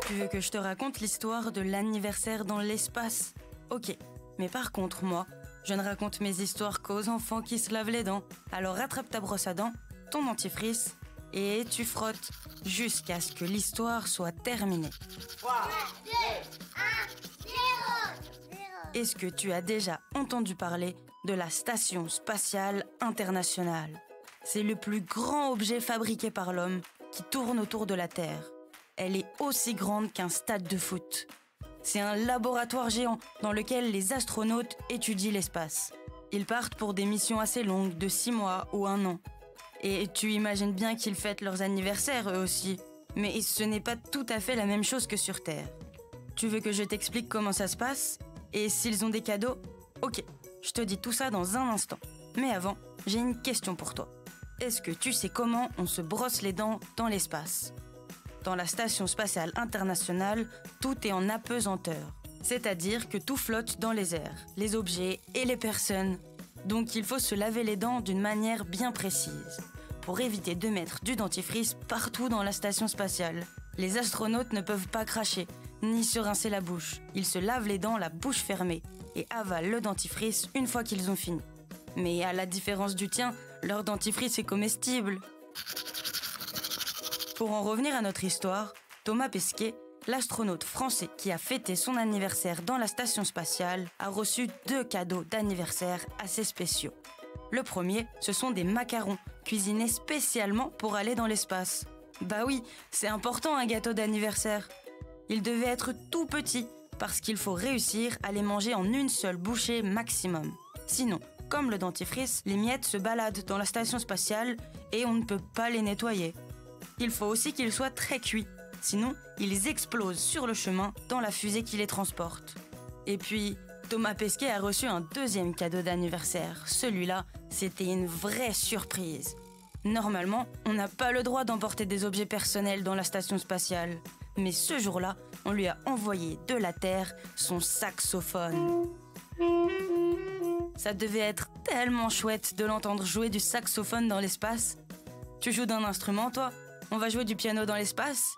Tu veux que je te raconte l'histoire de l'anniversaire dans l'espace? Ok, mais par contre, moi, je ne raconte mes histoires qu'aux enfants qui se lavent les dents. Alors rattrape ta brosse à dents, ton dentifrice, et tu frottes jusqu'à ce que l'histoire soit terminée. 3, 2, 1, 0. Est-ce que tu as déjà entendu parler de la Station spatiale internationale? C'est le plus grand objet fabriqué par l'homme qui tourne autour de la Terre. Elle est aussi grande qu'un stade de foot. C'est un laboratoire géant dans lequel les astronautes étudient l'espace. Ils partent pour des missions assez longues, de 6 mois ou 1 an. Et tu imagines bien qu'ils fêtent leurs anniversaires eux aussi. Mais ce n'est pas tout à fait la même chose que sur Terre. Tu veux que je t'explique comment ça se passe? Et s'ils ont des cadeaux? Ok, je te dis tout ça dans un instant. Mais avant, j'ai une question pour toi. Est-ce que tu sais comment on se brosse les dents dans l'espace? Dans la Station spatiale internationale, tout est en apesanteur. C'est-à-dire que tout flotte dans les airs, les objets et les personnes. Donc il faut se laver les dents d'une manière bien précise, pour éviter de mettre du dentifrice partout dans la station spatiale. Les astronautes ne peuvent pas cracher, ni se rincer la bouche. Ils se lavent les dents la bouche fermée et avalent le dentifrice une fois qu'ils ont fini. Mais à la différence du tien, leur dentifrice est comestible. Pour en revenir à notre histoire, Thomas Pesquet, l'astronaute français qui a fêté son anniversaire dans la station spatiale, a reçu 2 cadeaux d'anniversaire assez spéciaux. Le premier, ce sont des macarons, cuisinés spécialement pour aller dans l'espace. Bah oui, c'est important un gâteau d'anniversaire. Ils devaient être tout petits, parce qu'il faut réussir à les manger en une seule bouchée maximum. Sinon, comme le dentifrice, les miettes se baladent dans la station spatiale et on ne peut pas les nettoyer. Il faut aussi qu'ils soient très cuits, sinon ils explosent sur le chemin dans la fusée qui les transporte. Et puis, Thomas Pesquet a reçu un 2e cadeau d'anniversaire. Celui-là, c'était une vraie surprise. Normalement, on n'a pas le droit d'emporter des objets personnels dans la station spatiale. Mais ce jour-là, on lui a envoyé de la Terre son saxophone. Ça devait être tellement chouette de l'entendre jouer du saxophone dans l'espace. Tu joues d'un instrument, toi? On va jouer du piano dans l'espace?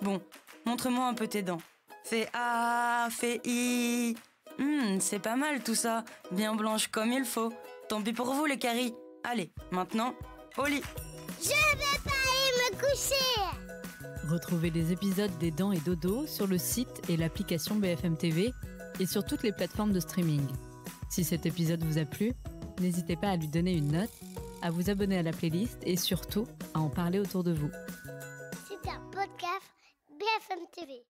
Bon, montre-moi un peu tes dents. Fais A, fais I. C'est pas mal tout ça, bien blanche comme il faut. Tant pis pour vous les caries. Allez, maintenant, au lit. Je vais pas aller me coucher. Retrouvez les épisodes des Dents et Dodo sur le site et l'application BFM TV et sur toutes les plateformes de streaming. Si cet épisode vous a plu, n'hésitez pas à lui donner une note, à vous abonner à la playlist et surtout à en parler autour de vous. C'est un podcast BFM TV.